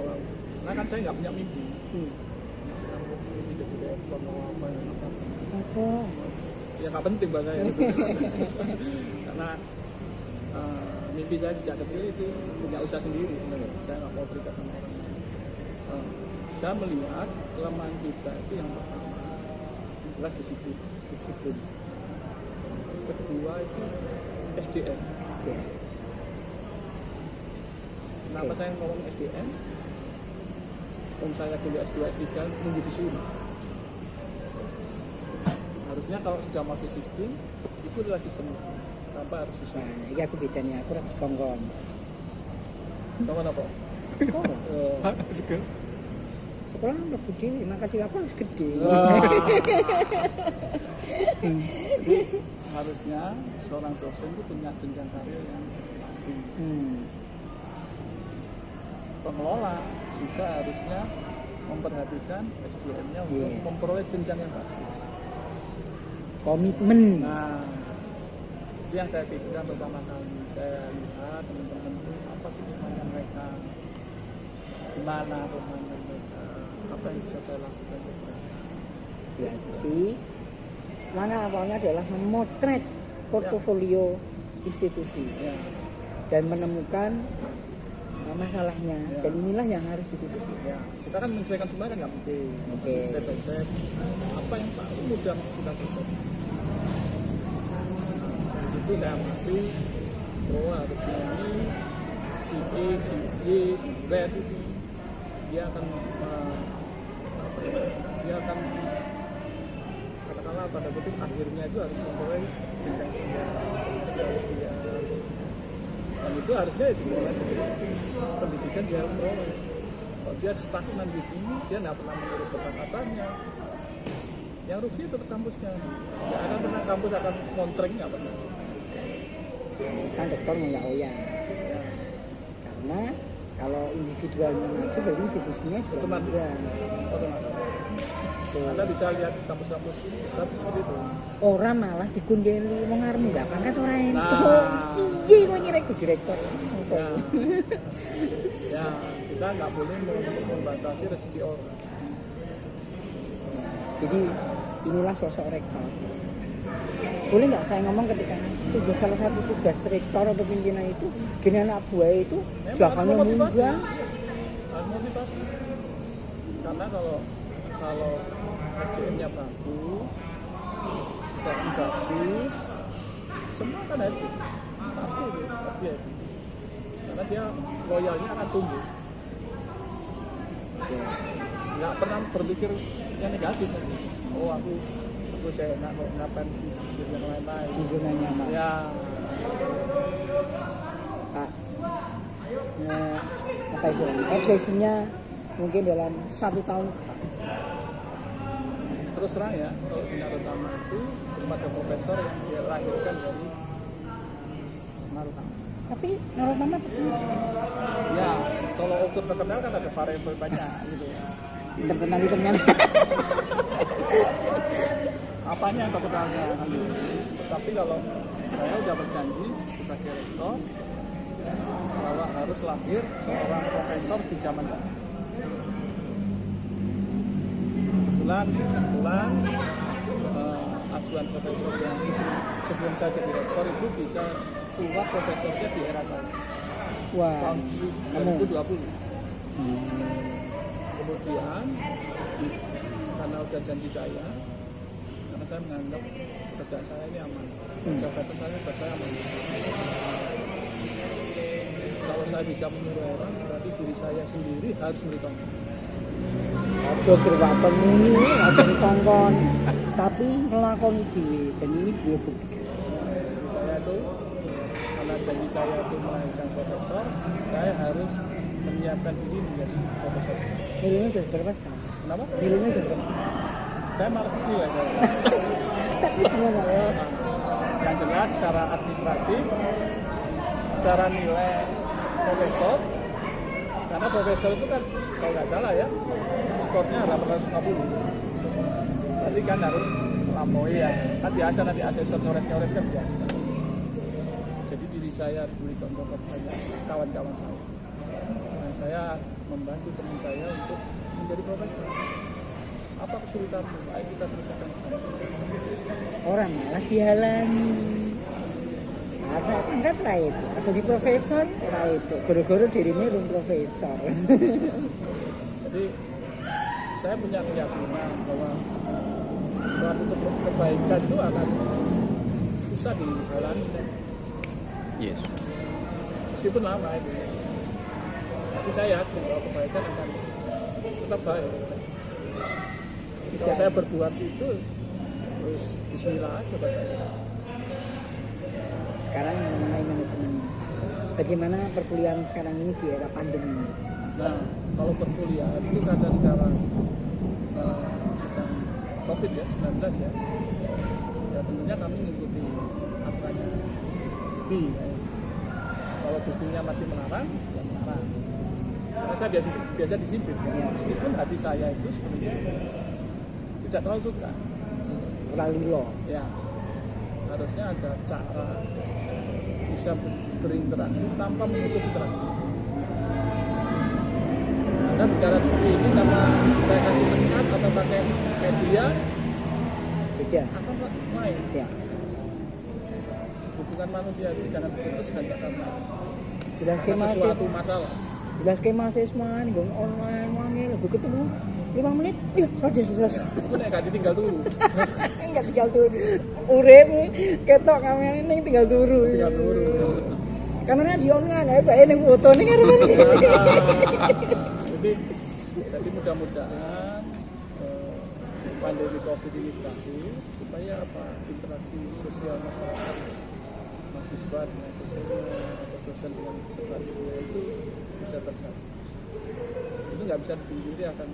tahu. Karena kan saya nggak punya mimpi. Mimpi jadi rektor mau apa. Ya nggak penting buat saya itu. Karena mimpi saya sejak kecil itu punya usaha sendiri. Saya nggak mau terikat sama orang. Saya melihat kelemahan kita itu yang pertama, yang jelas disiplin. Kedua itu SDM. Kenapa saya ngomong SDM? Dan saya kuliah S2, S3 nunggu disuruh. Harusnya kalau sudah masuk sistem, itu adalah sistem. Tanpa harus sistem. Nah, ini aku bedanya, aku rasa kongkong. Kongkong apa? Sekolah lebih gede, makanya aku harus gede. Jadi harusnya seorang dosen itu punya jenjang karir yang pasti. Pengelola juga harusnya memperhatikan SDM-nya untuk memperoleh jenjang yang pasti. Komitmen. Nah, itu yang saya pikirkan pertama kali. Saya lihat teman-teman itu apa sih kemampuan mereka, gimana kemampuan mereka, apa yang bisa saya lakukan untuk mereka. Berarti langkah awalnya adalah memotret portofolio institusi dan menemukan masalahnya, dan inilah yang harus ditutupi. Kita kan menyelesaikan semua kan nggak mungkin. Step by step, apa yang paling mudah kita selesaikan. Itu saya amati bahwa harusnya ini si A, si Y, si Z ini dia akan katakanlah pada kutip akhirnya itu harus memperoleh jenjang sosial sekian. Dan itu harusnya dimulai dari pendidikan dia harus memperoleh. Kalau dia stagnan di sini, dia tidak pernah mengurus kata-katanya. Yang rugi itu kampusnya. Tidak ada pernah kampus akan moncreng nggak pernah. Saya dokternya ya Oya. Karena kalau individualnya maju, berarti institusinya juga otomatis. Anda bisa lihat kampus-kampus besar seperti itu. Orang malah dikundeli, mau ngarep nggak pangkat orang itu. Iya, mau nyerek ke direktur. Ya, kita nggak boleh membatasi rezeki orang. Jadi inilah sosok rektor. Boleh nggak saya ngomong ketika tugas salah satu tugas rektor atau pimpinan itu, gini anak buah itu jangan munggah. Motivasi. Karena kalau SDM-nya bagus, secara bagus, semua kan happy. Pasti happy. Karena dia loyalnya akan tumbuh. Nggak pernah berpikir yang negatif. Oh aku saya enak kok ngapain sih yang lain-lain. Di zona nyaman. Ya. Pak, apa itu? Obsesinya mungkin dalam 1 tahun. Terus terang ya, kalau Narotama itu kepada profesor yang dia lahirkan dari Narotama. Tapi Narotama terkenal. Ya, kalau ukur terkenal kan ada variabel banyak gitu ya. Terkenal. Apanya yang terkenalnya? Tapi kalau saya sudah berjanji sebagai rektor bahwa harus lahir seorang profesor di zaman sekarang. Kebetulan ajuan profesor yang sebelum saya jadi rektor itu bisa keluar profesornya di era saya. Wah, tahun 2020. Kemudian karena udah janji saya, karena saya menganggap pekerjaan saya ini aman, jabatan saya aman. Kalau saya bisa menyuruh orang, berarti diri saya sendiri harus bertanggung. Ojo berwapen muni, ojo kongkon, tapi ngelakoni diri, dan ini dia buktikan. Saya itu, karena janji saya itu melahirkan profesor, saya harus menyiapkan diri menjadi profesor. Nilainya sudah berapa sekarang? Kenapa? Nilainya sudah berapa? Saya malas nilai. Tapi semua nggak. Yang jelas secara administratif, cara nilai profesor, karena profesor itu kan kalau nggak salah ya, skornya 850. Berarti kan harus melampaui ya. Kan biasa nanti asesor nyoret-nyoret kan biasa. Jadi diri saya harus beri contoh kepada kawan-kawan saya. Dan saya membantu teman saya untuk menjadi profesor. Apa kesulitanmu? Ayo kita selesaikan. Orang malah dihalangi. Ada pangkat lah itu, atau di profesor lah itu, guru-guru dirinya belum profesor. Jadi saya punya keyakinan bahwa suatu kebaikan itu akan susah dihalangi. Yes. Meskipun lama itu, tapi saya yakin bahwa kebaikan akan tetap baik. Kalau saya berbuat itu, terus Bismillah aja saya. Sekarang mengenai manajemen, bagaimana perkuliahan sekarang ini di era pandemi? Nah, kalau perkuliahan itu karena sekarang sedang COVID ya, 19 ya. Ya tentunya kami mengikuti aturannya. Tapi kalau buktinya masih melarang, ya melarang. Karena saya biasa disiplin. Ya. Meskipun hati saya itu sebenarnya tidak terlalu suka. Lalilo. Ya, harusnya ada cara bisa berinteraksi tanpa memutus interaksi. Anda bicara seperti ini sama saya kasih sekat atau pakai media, Beda. akan lain. Ya. Hubungan manusia itu jangan putus hanya karena Jelas ke sesuatu masalah. Jelas ke mahasiswa nih, online, wangi, lagu ketemu 5 menit, iya, sudah selesai. Itu nek gak ditinggal dulu. Enggak tinggal turu. Urip ketok kami ning tinggal turu. Tinggal dulu. Karena di online ae bae ning foto ning kan. Jadi mudah-mudahan pandemi COVID ini berakhir supaya apa interaksi sosial masyarakat mahasiswa dengan dosennya atau dosen dengan peserta itu bisa terjadi. Itu nggak bisa dipungkiri akan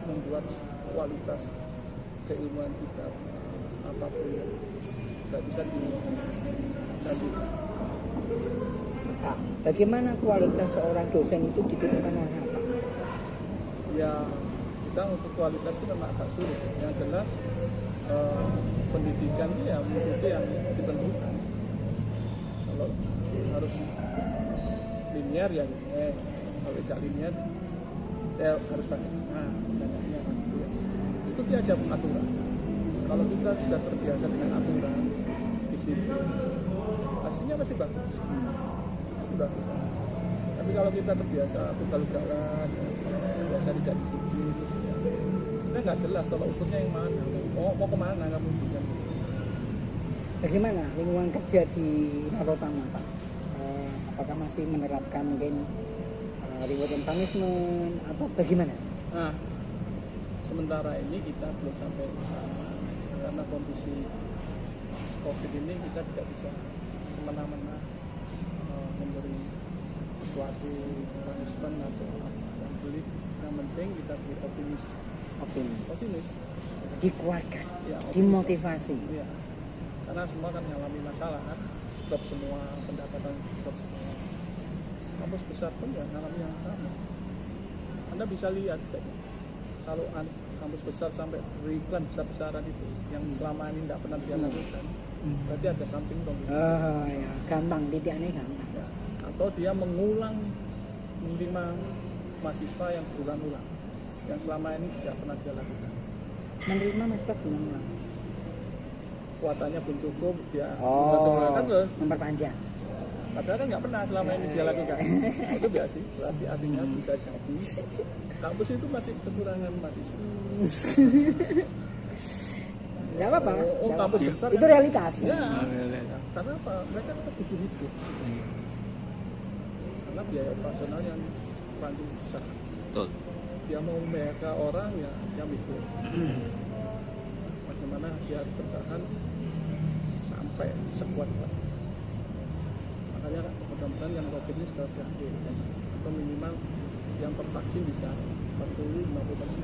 membuat kualitas keilmuan kita apapun nggak bisa dilanjutkan. Nah, bagaimana kualitas seorang dosen itu ditentukan oleh apa? Ya kita untuk kualitas itu memang agak sulit. Yang jelas pendidikan itu ya mengikuti yang ditentukan. Kalau harus linear ya linear, kalau tidak linear ya harus bagaimana. Itu aja aturan. Kalau kita sudah terbiasa dengan aturan disiplin, hasilnya pasti bagus. Pasti bagus. Tapi kalau kita terbiasa ugal-ugalan, biasa tidak disiplin, kita nggak jelas kalau ukurnya yang mana, mau kemana kamu juga. Bagaimana lingkungan kerja di Narotama, Pak? Apakah masih menerapkan mungkin reward and punishment atau bagaimana? Nah, sementara ini kita belum sampai ke sana karena kondisi COVID ini kita tidak bisa semena-mena memberi sesuatu punishment atau yang pelit. Yang penting kita optimis. Dikuatkan, Ya, dimotivasi. Ya. Karena semua kan mengalami masalah kan, drop semua pendapatan, drop semua. Kampus besar pun ya mengalami yang sama. Anda bisa lihat kalau kampus besar sampai beriklan besar-besaran itu yang selama ini tidak pernah dia lakukan, berarti ada something wrong. Oh ya, gampang titiknya gampang. Ya. Atau dia mengulang menerima mahasiswa yang berulang-ulang yang selama ini tidak pernah dia lakukan. Menerima mahasiswa berulang-ulang. Kuotanya pun cukup, dia kan loh. Memperpanjang. Padahal kan nggak pernah selama ini dia lakukan. Nah, itu biasa sih, berarti artinya bisa jadi kampus itu masih kekurangan mahasiswa. Tidak apa-apa. Kampus besar itu kan, realitas. ya, karena apa? Mereka tetap butuh hidup. Karena biaya operasional yang paling besar. Betul. Dia mau PHK orang ya dia mikir bagaimana dia harus bertahan sampai sekuat. Makanya mudah-mudahan yang COVID ini sudah berakhir atau minimal yang tervaksin bisa 40-50%.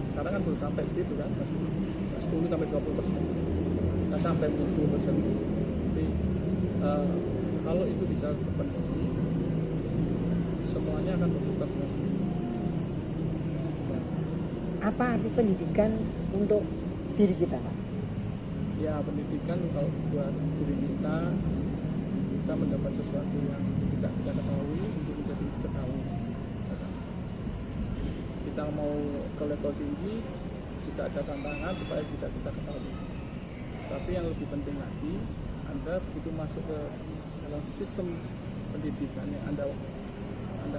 Sekarang kan belum sampai segitu kan, masih 10-20%. Nggak sampai 10%. Tapi kalau itu bisa terpenuhi, semuanya akan berputar dengan sendiri. Apa arti pendidikan untuk diri kita, Pak? Ya pendidikan kalau buat diri kita mendapat sesuatu yang tidak kita ketahui untuk menjadi ketahui. kita mau ke level tinggi juga ada tantangan supaya bisa kita ketahui. Tapi yang lebih penting lagi, Anda begitu masuk ke dalam sistem pendidikan yang Anda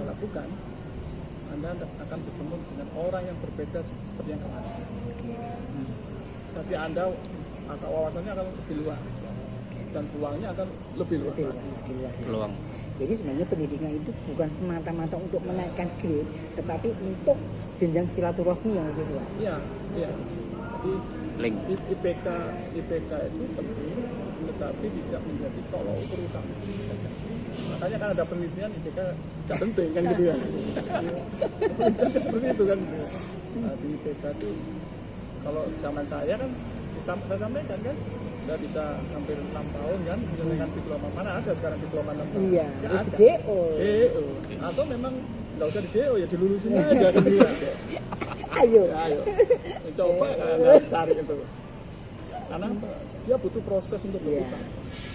lakukan, Anda akan bertemu dengan orang yang berbeda seperti yang kemarin. Tapi Anda wawasannya akan lebih luas dan peluangnya akan lebih luas. Peluang. Jadi sebenarnya pendidikan itu bukan semata-mata untuk menaikkan grade, tetapi untuk jenjang silaturahmi yang lebih luas. Iya. Jadi Link. IPK itu penting, tetapi tidak menjadi tolok ukur utama. Makanya kan ada penelitian IPK tidak penting kan gitu ya. Penelitian seperti itu kan. Nah, di IPK itu kalau zaman saya kan saya sampaikan kan sudah bisa hampir 6 tahun kan menyelesaikan diploma. Mana ada sekarang diploma 6 tahun? Iya, Nggak ada. DO. Atau memang nggak usah di DO ya dilulusin aja kan dia. Ayo. Ya, ayo. Coba Anda cari itu. Karena apa? Dia butuh proses untuk Iya. berputar.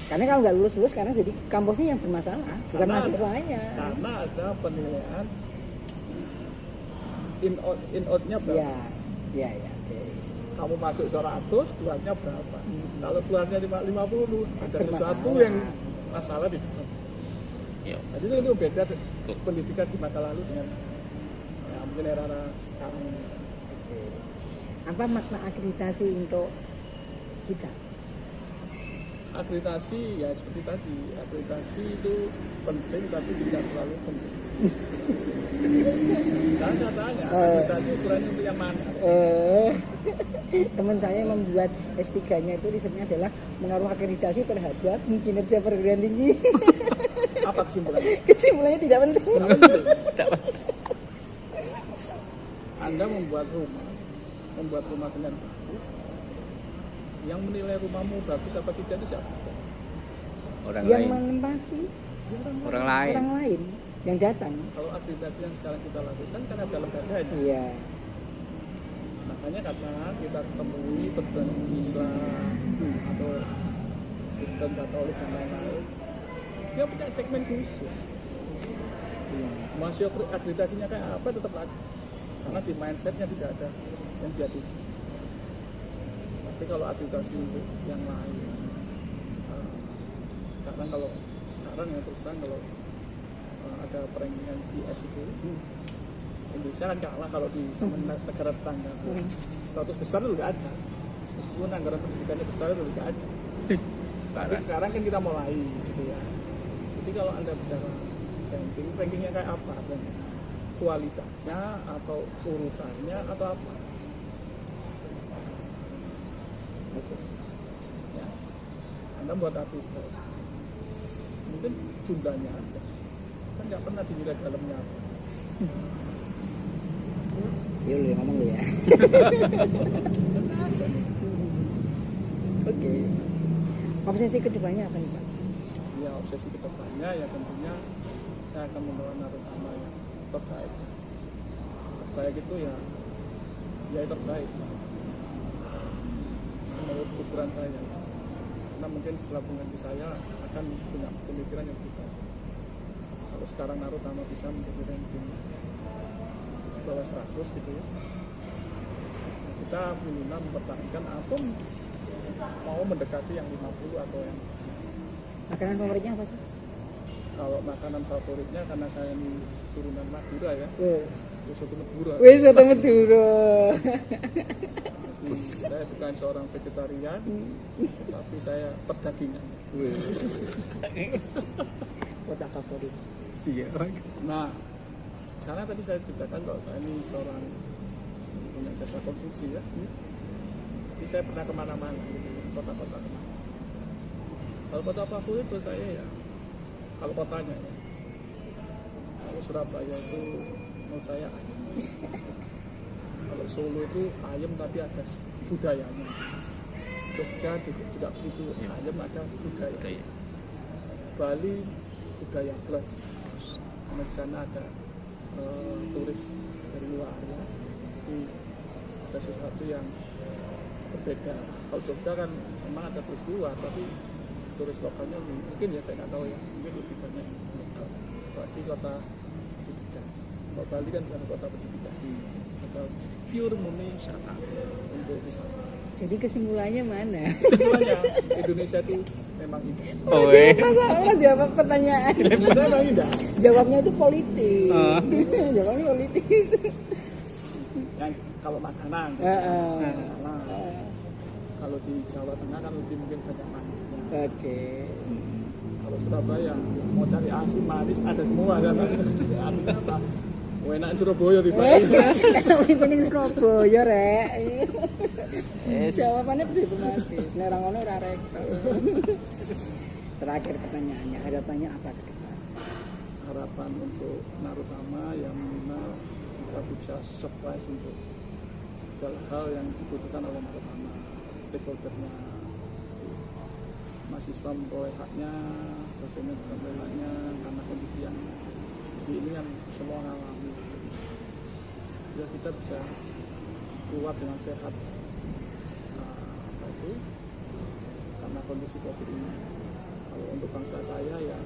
Karena kalau nggak lulus karena jadi kampusnya yang bermasalah, bukan Karena mahasiswanya. Karena ada penilaian in-out-nya berapa. Iya. Oke. Kamu masuk 100, keluarnya berapa? Kalau keluarnya 50, ada sesuatu Bermasalah. yang masalah di dalam. Iya. Jadi itu beda pendidikan di masa lalu dengan ya, mungkin era sekarang ini. Apa makna akreditasi untuk kita? Akreditasi ya seperti tadi, akreditasi itu penting tapi tidak terlalu penting. Sekarang saya tanya, akreditasi ukurannya untuk yang mana? Teman saya membuat S3-nya itu risetnya adalah mengaruh akreditasi terhadap kinerja perguruan tinggi. Apa kesimpulannya? Kesimpulannya tidak penting. Tidak penting. Anda membuat rumah dengan bagus, yang menilai rumahmu bagus apa tidak itu siapa? Orang Yang lain. menempati Orang lain. orang lain yang datang. Kalau akreditasi yang sekarang kita lakukan kan ada lembaganya. Iya. Makanya karena kita temui perguruan Islam atau Kristen Katolik dan lain-lain, dia punya segmen khusus. Masih akreditasinya kayak apa tetap lagi, karena di mindsetnya tidak ada yang dia tuju. Tapi kalau akreditasi untuk yang lain, sekarang ya terus terang kalau ada perankingan PS itu, Indonesia kan kalah kalau di sama negara tetangga. 100 besar itu nggak ada, meskipun anggaran pendidikannya besar itu nggak ada. Tapi sekarang kan kita mulai gitu ya. Jadi kalau Anda bicara rankingnya kayak apa? Kualitasnya atau urutannya atau apa? Ya. Anda buat artikel, mungkin jumlahnya aja, kan nggak pernah dinilai dalamnya apa. Yuk lu yang ngomong lu ya. Oke. Obsesi kedepannya apa nih Pak? Ya obsesi kedepannya ya tentunya saya akan membawa narasama yang terbaik. Terbaik itu ya terbaik. Menurut ukuran saya. Karena mungkin setelah pengganti saya akan punya pemikiran yang berbeda. Kalau sekarang narasama bisa menjadi ranking di bawah 100 gitu ya. Kita minimal mempertahankan atau mau mendekati yang 50 atau yang Makanan favoritnya apa sih? kalau makanan favoritnya karena saya ini turunan Madura ya, soto Madura. Wes soto Madura. Jadi saya bukan seorang vegetarian, tapi saya perdagingan. Kota favorit. Iya. Nah, karena tadi saya ceritakan kalau saya ini seorang punya jasa konsumsi ya, jadi saya pernah kemana-mana gitu, kota-kota kemana. Kalau kota favorit buat saya ya, kalau kotanya ya, kalau Surabaya itu menurut saya ayam. Kalau Solo itu ayam tapi ada budayanya. Jogja juga begitu, ayam ada budaya. Bali budaya plus, karena di sana ada turis dari luar ya, jadi ada sesuatu yang berbeda. Kalau Jogja kan memang ada turis luar, tapi turis lokalnya mungkin ya saya nggak tahu ya, mungkin lebih banyak lokal. Berarti kota pendidikan. Kalau Bali kan bukan kota pendidikan. atau pure murni wisata untuk wisata. Jadi kesimpulannya mana? Semuanya Indonesia itu memang indah. Oh, eh. Masa jawab pertanyaan? Indonesia memang indah. Jawabnya itu politis. Ah. Jawabnya politis. Yang kalau makanan, Heeh. makanan. Kalau di Jawa Tengah kan lebih mungkin banyak manisnya. Oke. Kalau Surabaya mau cari asin manis ada semua kan. Artinya apa? Enak Surabaya tiba. Lebih penting Surabaya rek. Yes. Jawabannya diplomatis. Nek ora ngono ora rektor. Terakhir pertanyaannya, harapannya apa ke depan? Harapan untuk Narutama yang mana kita bisa surprise untuk segala hal yang dibutuhkan oleh Narutama, stakeholdernya, mahasiswa memperoleh haknya, dosennya juga memperoleh haknya, karena kondisi yang seperti ini kan semua alami. Ya kita bisa keluar dengan sehat, apa itu, karena kondisi COVID ini. Kalau untuk bangsa saya ya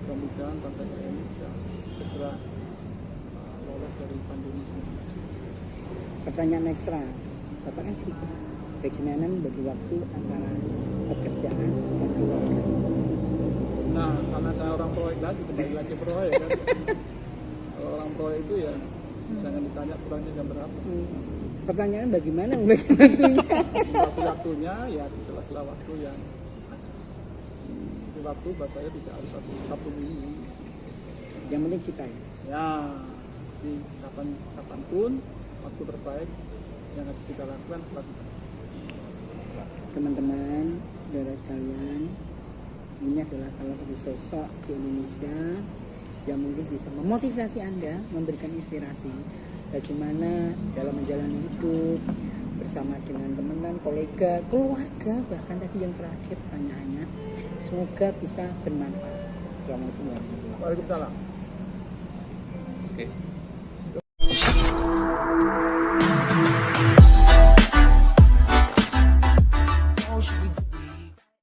mudah-mudahan bangsa saya ini bisa segera lolos dari pandemi ini. Pertanyaan ekstra, Bapak kan sih bagaimana membagi waktu antara pekerjaan dan keluarga? Nah, karena saya orang proyek lagi, kembali lagi proyek kan. Kalau orang proyek itu ya jangan ditanya pulangnya jam berapa. Pertanyaan bagaimana membagi waktunya? Waktu-waktunya ya di sela-sela waktu yang ada. Di waktu buat saya tidak harus satu minggu. Yang penting kita ya. Ya, di kapanpun waktu terbaik yang harus kita lakukan lakukan. Teman-teman, saudara sekalian, ini adalah salah satu sosok di Indonesia yang mungkin bisa memotivasi Anda, memberikan inspirasi bagaimana dalam menjalani hidup bersama dengan teman, kolega, keluarga, bahkan tadi yang terakhir pertanyaannya, semoga bisa bermanfaat. Assalamualaikum warahmatullahi wabarakatuh. Waalaikumsalam. Oke.